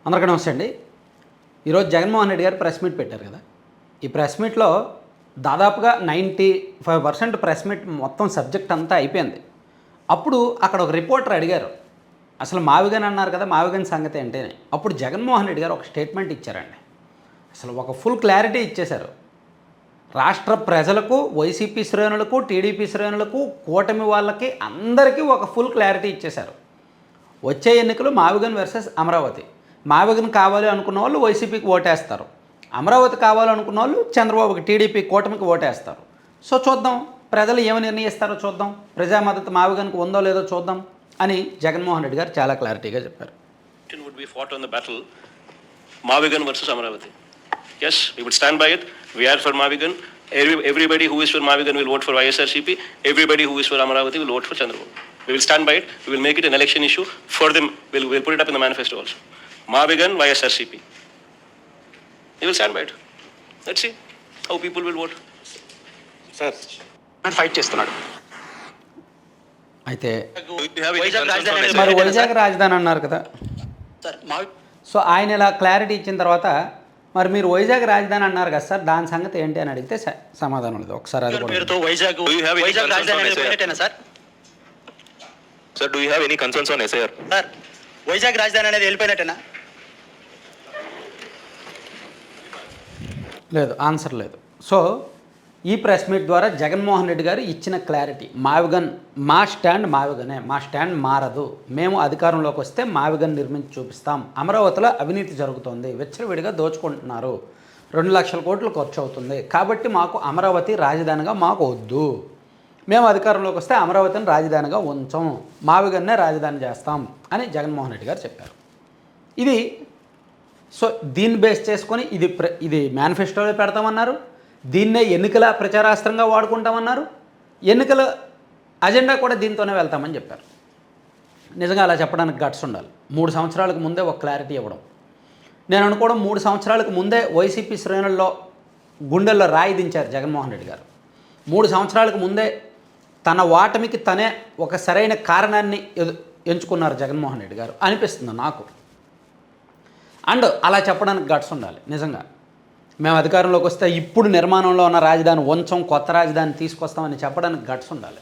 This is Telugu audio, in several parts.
అందరికీ నమస్తే అండి. ఈరోజు జగన్మోహన్ రెడ్డి గారు ప్రెస్ మీట్ పెట్టారు కదా. ఈ ప్రెస్ మీట్లో దాదాపుగా 95% ప్రెస్ మీట్ మొత్తం సబ్జెక్ట్ అంతా అయిపోయింది. అప్పుడు అక్కడ ఒక రిపోర్టర్ అడిగారు, అసలు మావిగన్ అన్నారు కదా, మావిగన్ సంగతి ఏంటని. అప్పుడు జగన్మోహన్ రెడ్డి గారు ఒక స్టేట్మెంట్ ఇచ్చారండి. అసలు ఒక ఫుల్ క్లారిటీ ఇచ్చేశారు. రాష్ట్ర ప్రజలకు, వైసీపీ శ్రేణులకు, టీడీపీ శ్రేణులకు, కూటమి వాళ్ళకి అందరికీ ఒక ఫుల్ క్లారిటీ ఇచ్చేశారు. వచ్చే ఎన్నికలు మావిగన్ వర్సెస్ అమరావతి. మావిగన్ కావాలి అనుకున్న వాళ్ళు వైసీపీకి ఓటేస్తారు, అమరావతి కావాలనుకున్న వాళ్ళు చంద్రబాబుకి, టీడీపీ కూటమికి ఓటేస్తారు. సో చూద్దాం ప్రజలు ఏమి నిర్ణయిస్తారో చూద్దాం, ప్రజా మద్దతు మావిగన్కు ఉందో లేదో చూద్దాం అని జగన్మోహన్ రెడ్డి గారు చాలా క్లారిటీగా చెప్పారు. would be fought on the battle Mavigan versus Amravati. Yes, we would stand by it. We are for Mavigan. Everybody who is for Mavigan will vote for ISRCP. Everybody who is for Amravati will vote for Chandrababu. We will stand by it. We will make it an election issue for them. We'll put it up in the manifesto also. Mavigan, YSRCP. We will stand by it. Let's see how people will vote. Sir, fight చేస్తున్నాడు. అయితే వైజాగ్ రాజధాని అనేది మరి వైజాగ్ రాజధాని అన్నారు కదా. సార్ సో ఆయన ఇలా క్లారిటీ ఇచ్చిన తర్వాత మరి మీరు వైజాగ్ రాజధాని అన్నారు కదా సార్, దాని సంగతి ఏంటి అని అడిగితే సమాధానం లేదు. ఒకసారి అది కూడా పేరుతో Vizag Do you have any Vizag concerns రాజధాని on అనేది SIR? పోయినట్టేనా sir? Sir, do you have any concerns on SIR? Sir Vizag రాజధాని అనేది వెళ్ళిపోయినట్టేనా? లేదు, ఆన్సర్ లేదు. సో ఈ ప్రెస్ మీట్ ద్వారా జగన్మోహన్ రెడ్డి గారు ఇచ్చిన క్లారిటీ, మావిగన్ మా స్టాండ్ మావిగనే, మా స్టాండ్ మారదు, మేము అధికారంలోకి వస్తే మావిగన్ నిర్మించి చూపిస్తాం, అమరావతిలో అవినీతి జరుగుతోంది, విచ్చలవిడిగా దోచుకుంటున్నారు, 2 లక్షల కోట్లు ఖర్చు అవుతుంది, కాబట్టి మాకు అమరావతి రాజధానిగా మాకు వద్దు, మేము అధికారంలోకి వస్తే అమరావతిని రాజధానిగా ఉంచం, మావిగన్నే రాజధాని చేస్తాం అని జగన్మోహన్ రెడ్డి గారు చెప్పారు. ఇది సో దీన్ని బేస్ చేసుకొని ఇది మేనిఫెస్టోలో పెడతామన్నారు, దీన్నే ఎన్నికల ప్రచారాస్త్రంగా వాడుకుంటామన్నారు, ఎన్నికల అజెండా కూడా దీంతోనే వెళ్తామని చెప్పారు. నిజంగా అలా చెప్పడానికి గట్స్ ఉండాలి. 3 సంవత్సరాలకు ముందే ఒక క్లారిటీ ఇవ్వడం. నేను అనుకోవడం 3 సంవత్సరాలకు ముందే వైసీపీ శ్రేణుల్లో గుండెల్లో రాయి దించారు జగన్మోహన్ రెడ్డి గారు. 3 సంవత్సరాలకు ముందే తన ఓటమికి తనే ఒక సరైన కారణాన్ని ఎంచుకున్నారు జగన్మోహన్ రెడ్డి గారు అనిపిస్తుంది నాకు. అండ్ అలా చెప్పడానికి గట్స్ ఉండాలి. నిజంగా మేము అధికారంలోకి వస్తే ఇప్పుడు నిర్మాణంలో ఉన్న రాజధాని ఉంచం, కొత్త రాజధాని తీసుకొస్తామని చెప్పడానికి గట్స్ ఉండాలి.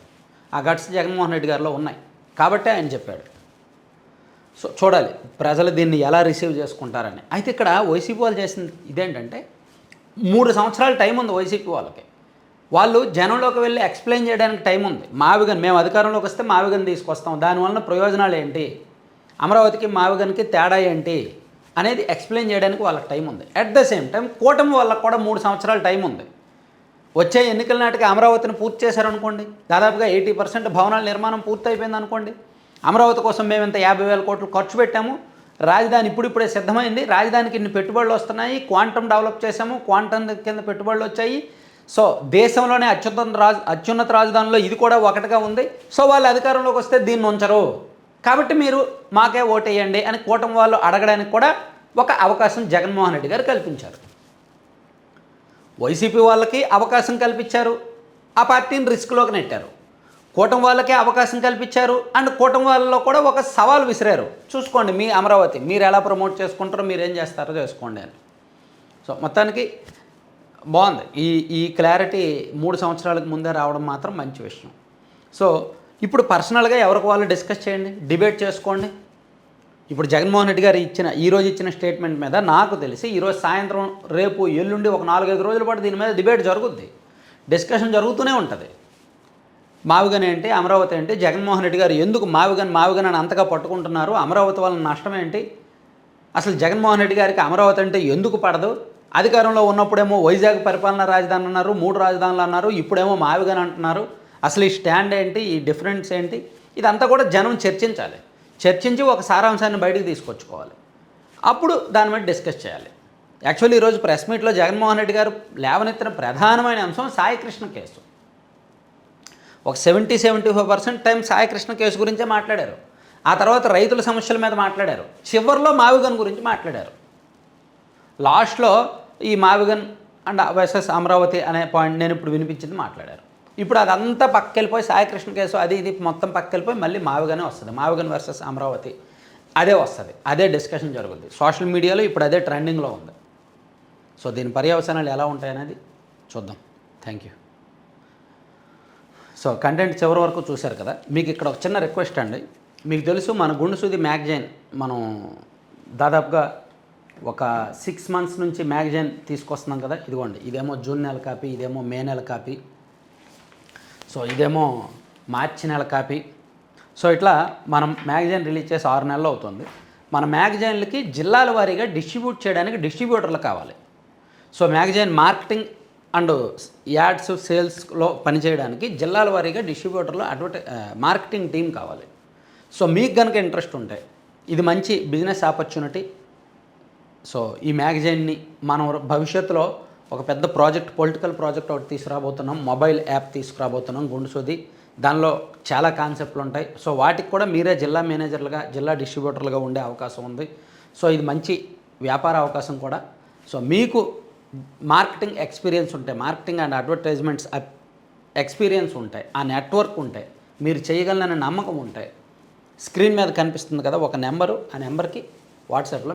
ఆ గట్స్ జగన్మోహన్ రెడ్డి గారిలో ఉన్నాయి కాబట్టి ఆయన చెప్పాడు. సో చూడాలి ప్రజలు దీన్ని ఎలా రిసీవ్ చేసుకుంటారని. అయితే ఇక్కడ వైసీపీ వాళ్ళు చేసింది ఇదేంటంటే 3 సంవత్సరాల టైం ఉంది వైసీపీ వాళ్ళకి. వాళ్ళు జనంలోకి వెళ్ళి ఎక్స్ప్లెయిన్ చేయడానికి టైం ఉంది. మావిగన్ మేము అధికారంలోకి వస్తే మావిగన్ తీసుకొస్తాం, దానివల్ల ప్రయోజనాలు ఏంటి, అమరావతికి మావిగన్కి తేడా ఏంటి అనేది ఎక్స్ప్లెయిన్ చేయడానికి వాళ్ళకి టైం ఉంది. అట్ ద సేమ్ టైం కూటమి వాళ్ళకి కూడా 3 సంవత్సరాల టైం ఉంది. వచ్చే ఎన్నికల నాటికి అమరావతిని పూర్తి చేశారనుకోండి, దాదాపుగా 80% భవనాల నిర్మాణం పూర్తి అయిపోయింది అనుకోండి, అమరావతి కోసం మేము ఇంత 50,000 కోట్లు ఖర్చు పెట్టాము, రాజధాని ఇప్పుడిప్పుడే సిద్ధమైంది, రాజధానికి ఇన్ని పెట్టుబడులు వస్తున్నాయి, క్వాంటమ్ డెవలప్ చేసాము, క్వాంటమ్ కింద పెట్టుబడులు వచ్చాయి, సో దేశంలోనే అత్యున్నత రాజధానిలో ఇది కూడా ఒకటిగా ఉంది, సో వాళ్ళు అధికారంలోకి వస్తే దీన్ని ఉంచరు, కాబట్టి మీరు మాకే ఓటేయండి అని కూటమి వాళ్ళు అడగడానికి కూడా ఒక అవకాశం జగన్మోహన్ రెడ్డి గారు కల్పించారు. వైసీపీ వాళ్ళకి అవకాశం కల్పించారు, ఆ పార్టీని రిస్క్లోకి నెట్టారు. కూటమి వాళ్ళకే అవకాశం కల్పించారు అండ్ కూటమి వాళ్ళలో కూడా ఒక సవాల్ విసిరారు, చూసుకోండి మీ అమరావతి మీరు ఎలా ప్రమోట్ చేసుకుంటారో, మీరు ఏం చేస్తారో చేసుకోండి అని. సో మొత్తానికి బాగుంది. ఈ క్లారిటీ 3 సంవత్సరాలకు ముందే రావడం మాత్రం మంచి విషయం. సో ఇప్పుడు పర్సనల్గా ఎవరికి వాళ్ళు డిస్కస్ చేయండి, డిబేట్ చేసుకోండి. ఇప్పుడు జగన్మోహన్ రెడ్డి గారు ఈరోజు ఇచ్చిన స్టేట్మెంట్ మీద నాకు తెలిసి ఈరోజు సాయంత్రం, రేపు, ఎల్లుండి ఒక 4-5 రోజుల పాటు దీని మీద డిబేట్ జరుగుద్ది, డిస్కషన్ జరుగుతూనే ఉంటుంది. మావిగన్ ఏంటి, అమరావతి ఏంటి, జగన్మోహన్ రెడ్డి గారు ఎందుకు మావిగన్ అని అంతగా పట్టుకుంటున్నారు, అమరావతి వల్ల నష్టం ఏంటి, అసలు జగన్మోహన్ రెడ్డి గారికి అమరావతి అంటే ఎందుకు పడదు, అధికారంలో ఉన్నప్పుడేమో వైజాగ్ పరిపాలనా రాజధాని అన్నారు, 3 రాజధానులు అన్నారు, ఇప్పుడేమో మావిగన్ అంటున్నారు, అసలు ఈ స్టాండ్ ఏంటి, ఈ డిఫరెన్స్ ఏంటి, ఇదంతా కూడా జనం చర్చించాలి, చర్చించి ఒక సారాంశాన్ని బయటికి తీసుకొచ్చుకోవాలి, అప్పుడు దాని మీద డిస్కస్ చేయాలి. యాక్చువల్లీ ఈరోజు ప్రెస్ మీట్లో జగన్మోహన్ రెడ్డి గారు లేవనెత్తిన ప్రధానమైన అంశం సాయికృష్ణ కేసు. ఒక 70-75% టైం సాయికృష్ణ కేసు గురించే మాట్లాడారు. ఆ తర్వాత రైతుల సమస్యల మీద మాట్లాడారు, చివరిలో మావిగన్ గురించి మాట్లాడారు, లాస్ట్లో ఈ మావిగన్ అండ్ వర్సెస్ అమరావతి అనే పాయింట్ నేను ఇప్పుడు వినిపించింది మాట్లాడారు. ఇప్పుడు అదంతా పక్కకెళ్ళిపోయి సాయికృష్ణ కేసు అది ఇది మొత్తం పక్కకెళ్ళిపోయి మళ్ళీ మావిగనే వస్తుంది, మావిగన్ వర్సెస్ అమరావతి అదే వస్తుంది, అదే డిస్కషన్ జరుగుద్ది. సోషల్ మీడియాలో ఇప్పుడు అదే ట్రెండింగ్లో ఉంది. సో దీని పర్యవసానాలు ఎలా ఉంటాయనేది చూద్దాం. Thank you. సో కంటెంట్ చివరి వరకు చూశారు కదా. మీకు ఇక్కడ ఒక చిన్న రిక్వెస్ట్ అండి. మీకు తెలుసు మన గుండు సూది మ్యాగజైన్ మనం దాదాపుగా ఒక 6 months నుంచి మ్యాగజైన్ తీసుకొస్తున్నాం కదా. ఇదిగోండి, ఇదేమో జూన్ నెల కాపీ, ఇదేమో మే నెల కాపీ, సో ఇదేమో మార్చి నెల కాపీ. సో ఇట్లా మనం మ్యాగజైన్ రిలీజ్ చేసి 6 నెలలు అవుతుంది. మన మ్యాగజైన్లకి జిల్లాల వారీగా డిస్ట్రిబ్యూట్ చేయడానికి డిస్ట్రిబ్యూటర్లు కావాలి. So magazine marketing and ads సేల్స్లో పనిచేయడానికి జిల్లాల వారీగా డిస్ట్రిబ్యూటర్లు మార్కెటింగ్ టీం కావాలి. సో మీకు కనుక ఇంట్రెస్ట్ ఉంటే ఇది మంచి బిజినెస్ ఆపర్చునిటీ. సో ఈ మ్యాగజైన్ని మనం భవిష్యత్తులో ఒక పెద్ద ప్రాజెక్ట్, పొలిటికల్ ప్రాజెక్ట్ ఒకటి తీసుకురాబోతున్నాం. మొబైల్ యాప్ తీసుకురాబోతున్నాం గుండు సూది. దానిలో చాలా కాన్సెప్ట్లు ఉంటాయి. సో వాటికి కూడా మీరే జిల్లా మేనేజర్లుగా, జిల్లా డిస్ట్రిబ్యూటర్లుగా ఉండే అవకాశం ఉంది. సో ఇది మంచి వ్యాపార అవకాశం కూడా. సో మీకు మార్కెటింగ్ ఎక్స్పీరియన్స్ ఉంటే, మార్కెటింగ్ అండ్ అడ్వర్టైజ్మెంట్స్ ఎక్స్పీరియన్స్ ఉంటాయి, ఆ నెట్వర్క్ ఉంటే, మీరు చేయగలననే నమ్మకం ఉంటే, స్క్రీన్ మీద కనిపిస్తుంది కదా ఒక నెంబరు, ఆ నెంబర్కి వాట్సాప్లో